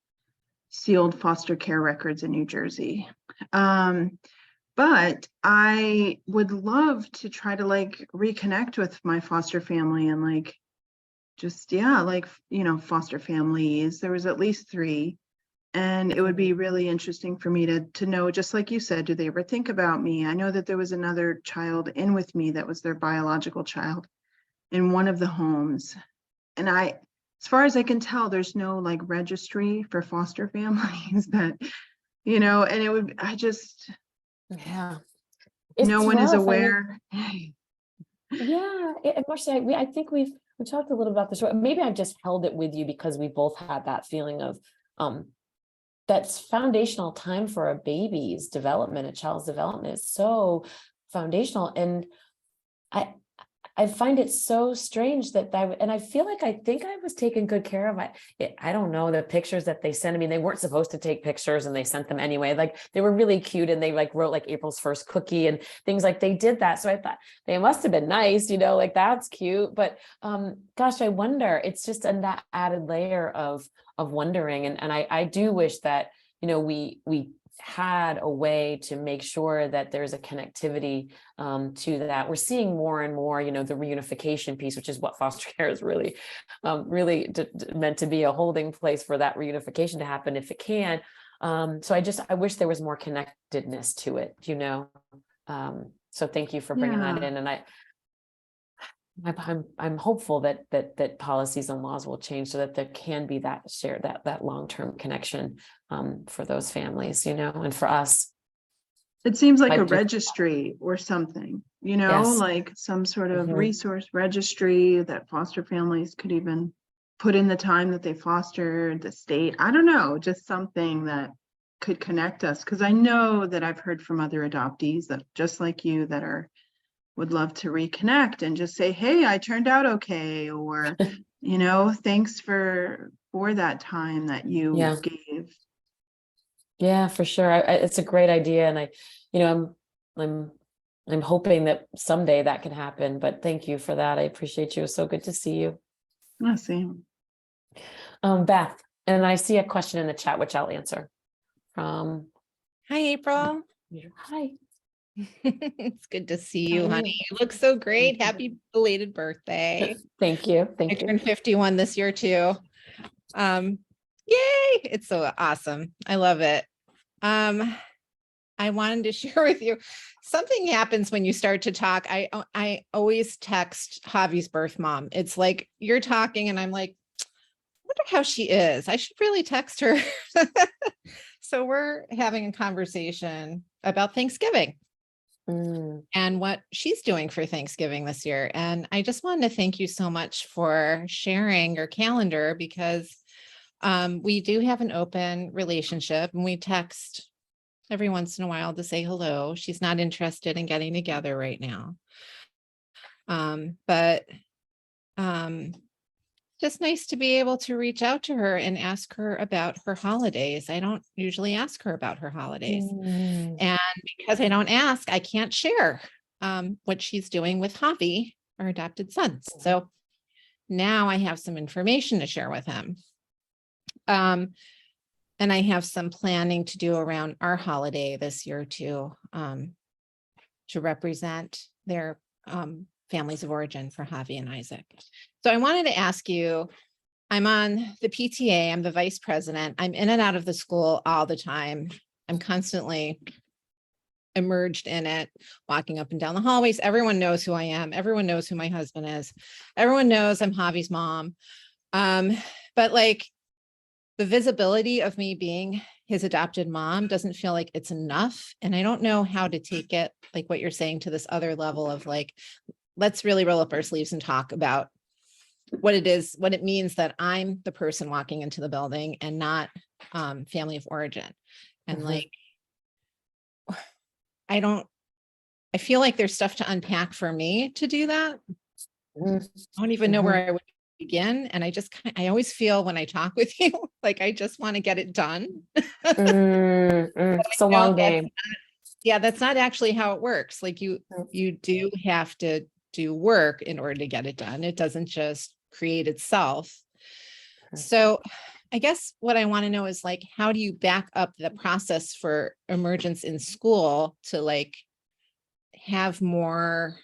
sealed foster care records in New Jersey. But I would love to try to like reconnect with my foster family and like just, yeah, like, foster families. There was at least 3. And it would be really interesting for me to know, just like you said, do they ever think about me? I know that there was another child in with me that was their biological child in one of the homes. And as far as I can tell, there's no like registry for foster families that, and it would, Yeah. no one is rough. aware. Yeah, Marcy, I think we talked a little about this. Maybe I've just held it with you because we both had that feeling of that's foundational time for a baby's development, a child's development is so foundational. And I find it so strange that and I feel like I think I was taken good care of. I don't know, the pictures that they sent. I mean, they weren't supposed to take pictures and they sent them anyway. Like they were really cute, and they like wrote like April's first cookie and things, like they did that. So I thought they must have been nice, like that's cute. But gosh, I wonder, it's just that added layer of wondering. And I do wish that, we had a way to make sure that there's a connectivity to that. We're seeing more and more, the reunification piece, which is what foster care is really, meant to be, a holding place for that reunification to happen if it can. So I wish there was more connectedness to it, so thank you for bringing that in. And I'm hopeful that policies and laws will change so that there can be that shared, that long-term connection for those families, and for us. It seems like a registry or something, Yes. like some sort of resource registry that foster families could even put in the time that they fostered, the state. I don't know, just something that could connect us. Because I know that I've heard from other adoptees that just like you that would love to reconnect and just say, hey, I turned out okay, or thanks for that time that you gave. Yeah, for sure. It's a great idea, and I'm hoping that someday that can happen. But thank you for that. I appreciate you. It's so good to see you. Same. Beth, and I see a question in the chat which I'll answer. Hi, April. Hi. It's good to see How you, are honey. you? You look so great. you. Happy belated birthday. Thank you. I Thank you. turned 51 this year too. Yay! It's so awesome. I love it. I wanted to share with you, something happens when you start to talk. I always text Javi's birth mom. It's like you're talking and I'm like, wonder how she is. I should really text her. So we're having a conversation about Thanksgiving and what she's doing for Thanksgiving this year. And I just wanted to thank you so much for sharing your calendar, because we do have an open relationship and we text every once in a while to say hello. She's not interested in getting together right now. But just nice to be able to reach out to her and ask her about her holidays. I don't usually ask her about her holidays. And because I don't ask, I can't share what she's doing with Javi, our adopted son. So now I have some information to share with him. And I have some planning to do around our holiday this year to represent their families of origin for Javi and Isaac. So I wanted to ask you, I'm on the PTA, I'm the vice president. I'm in and out of the school all the time. I'm constantly immersed in it, walking up and down the hallways. Everyone knows who I am. Everyone knows who my husband is. Everyone knows I'm Javi's mom. But like the visibility of me being his adopted mom doesn't feel like it's enough. And I don't know how to take it, like what you're saying, to this other level of like, let's really roll up our sleeves and talk about what it is, what it means that I'm the person walking into the building and not family of origin. And like, I feel like there's stuff to unpack for me to do that. I don't even know where I would begin. And I always feel when I talk with you, like I just want to get it done. It's a long game. That's not actually how it works. Like you do have to do work in order to get it done. It doesn't just create itself. So I guess what I want to know is like, how do you back up the process for emergence in school to like have my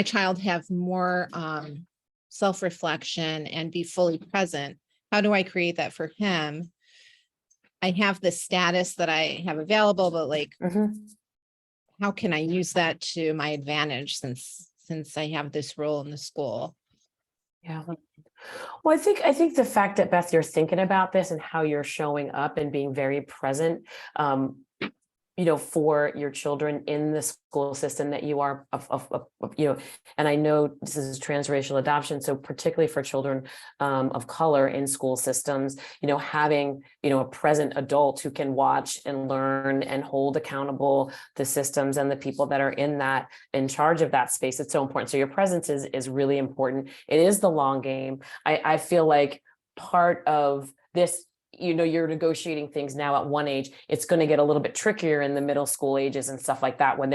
child have more self-reflection and be fully present? How do I create that for him? I have the status that I have available, but like, how can I use that to my advantage since I have this role in the school? Yeah. Well, I think the fact that, Beth, you're thinking about this and how you're showing up and being very present, for your children in the school system that you are, and I know this is transracial adoption. So particularly for children of color in school systems, having, a present adult who can watch and learn and hold accountable the systems and the people that are in charge of that space. It's so important. So your presence is really important. It is the long game. I feel like part of this, you're negotiating things now at one age. It's going to get a little bit trickier in the middle school ages and stuff like that when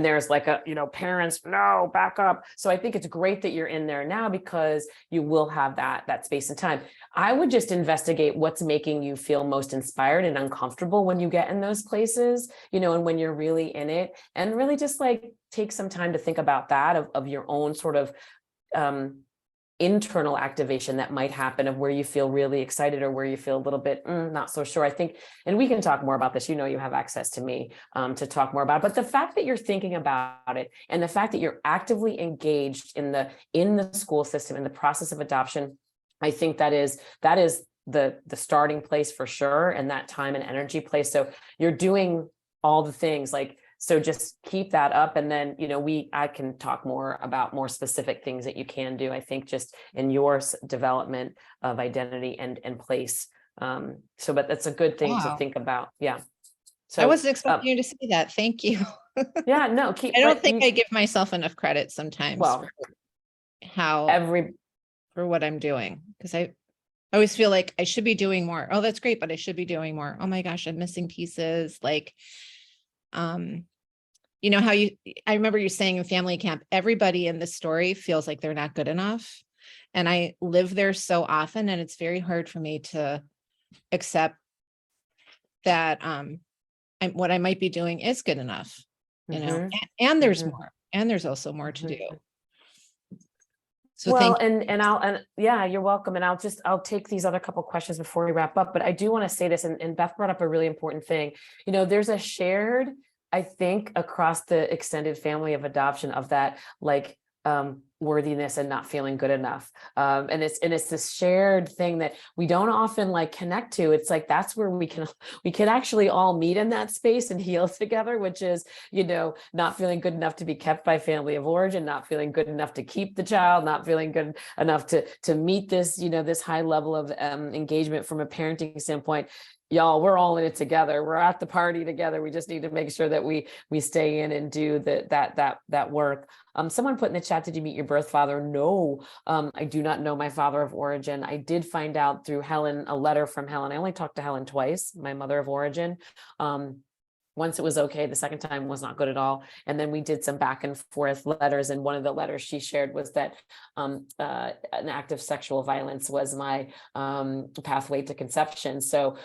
there's like parents, no, back up. So I think it's great that you're in there now because you will have that space and time. I would just investigate what's making you feel most inspired and uncomfortable when you get in those places, and when you're really in it, and really just like take some time to think about that of your own sort of internal activation that might happen of where you feel really excited or where you feel a little bit not so sure. I think, and we can talk more about this, you have access to me to talk more about it. But the fact that you're thinking about it and the fact that you're actively engaged in the school system, in the process of adoption, I think that is the starting place for sure, and that time and energy place. So you're doing all the things like, so just keep that up. And then, I can talk more about more specific things that you can do, I think, just in your development of identity and place. But that's a good thing to think about. Yeah. So I wasn't expecting you to say that. Thank you. Yeah, no, I don't think I give myself enough credit sometimes for what I'm doing. Because I always feel like I should be doing more. Oh, that's great, but I should be doing more. Oh my gosh, I'm missing pieces. Like, I remember you saying in family camp, everybody in this story feels like they're not good enough. And I live there so often, and it's very hard for me to accept that what I might be doing is good enough, you know, Mhm. and there's Mhm. more, and there's also more to do. So Well, thank and yeah, you're welcome. And I'll take these other couple questions before we wrap up, but I do want to say this, and Beth brought up a really important thing. You know, there's a shared, I think, across the extended family of adoption of that, like, worthiness and not feeling good enough. And it's this shared thing that we don't often like connect to. It's like, that's where we can actually all meet in that space and heal together, which is, you know, not feeling good enough to be kept by family of origin, not feeling good enough to keep the child, not feeling good enough to meet this, you know, this high level of engagement from a parenting standpoint. Y'all, we're all in it together. We're at the party together. We just need to make sure that we stay in and do that work. Someone put in the chat, did you meet your birth father? No, I do not know my father of origin. I did find out through Helen, a letter from Helen. I only talked to Helen twice, my mother of origin. Once it was okay, the second time was not good at all. And then we did some back and forth letters. And one of the letters she shared was that an act of sexual violence was my pathway to conception. So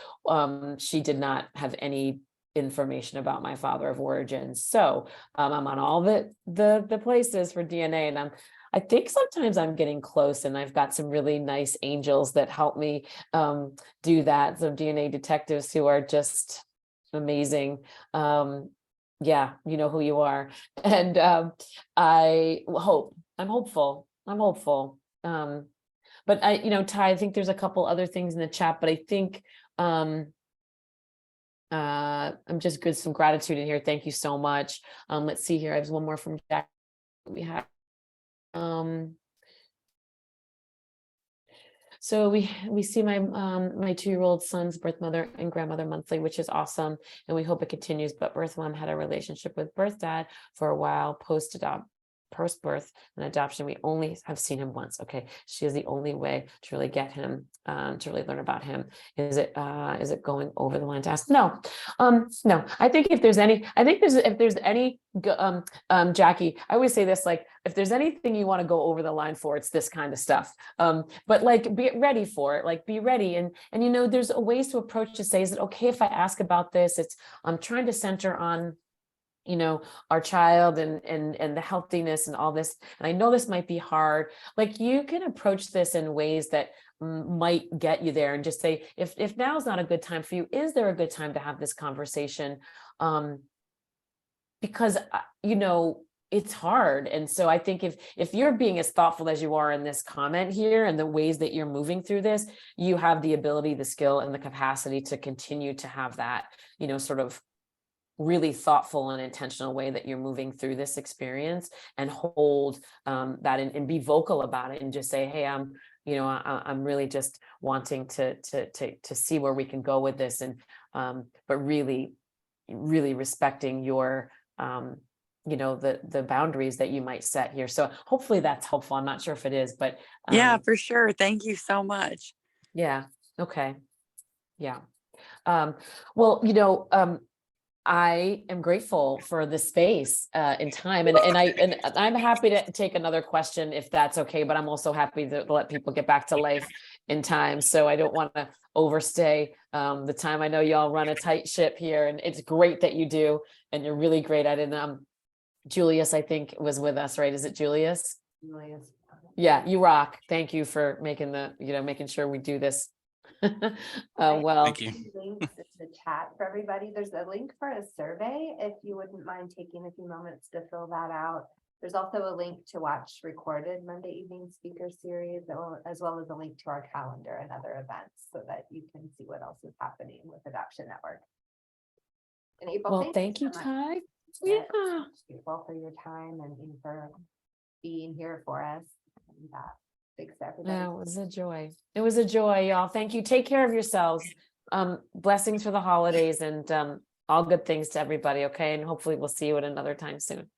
she did not have any information about my father of origin. So I'm on all the places for DNA, and I think sometimes I'm getting close, and I've got some really nice angels that help me do that. Some DNA detectives who are just amazing. Yeah, you know who you are. And I'm hopeful. But you know, Ty, I think there's a couple other things in the chat, but I think I'm just good, some gratitude in here. Thank you so much. Let's see here. I have one more from Jack. We have so we see my 2-year-old son's birth mother and grandmother monthly, which is awesome, and we hope it continues. But birth mom had a relationship with birth dad for a while post birth and adoption. We only have seen him once. Okay, she is the only way to really get him to really learn about him. Is it going over the line to ask? No, no. I think if there's any Jackie, I always say this, like, if there's anything you want to go over the line for, it's this kind of stuff. But like, be ready for it, like be ready. And you know, there's ways to approach to say, is it okay if I ask about this? I'm trying to center on, you know, our child and the healthiness and all this. And I know this might be hard. Like, you can approach this in ways that might get you there, and just say, if now is not a good time for you, is there a good time to have this conversation? Because you know, it's hard. And so I think if you're being as thoughtful as you are in this comment here and the ways that you're moving through this, you have the ability, the skill, and the capacity to continue to have that, you know, sort of really thoughtful and intentional way that you're moving through this experience, and hold that and be vocal about it, and just say, hey, I'm really just wanting to see where we can go with this. And but really respecting your you know, the boundaries that you might set here. So hopefully that's helpful. I'm not sure if it is, but yeah, for sure. Thank you so much. yeah. Okay. Yeah. Well, you know, I am grateful for the space and time, and I'm happy to take another question if that's okay, but I'm also happy to let people get back to life in time. So I don't want to overstay the time. I know y'all run a tight ship here, and it's great that you do, and you're really great at it. Julius, I think, was with us, right? Is it Julius? Julius. Yeah, you rock. Thank you for making sure we do this. Well, Thank you. Links in the chat for everybody. There's a link for a survey if you wouldn't mind taking a few moments to fill that out. There's also a link to watch recorded Monday evening speaker series, as well as a link to our calendar and other events, so that you can see what else is happening with Adoption Network. And April, well, thank you, so much. Ty. Yeah, Yeah. grateful for your time and for being here for us. And thanks to everybody. Yeah, it was a joy. It was a joy, y'all. Thank you. Take care of yourselves. Blessings for the holidays, and all good things to everybody. Okay. And hopefully we'll see you at another time soon.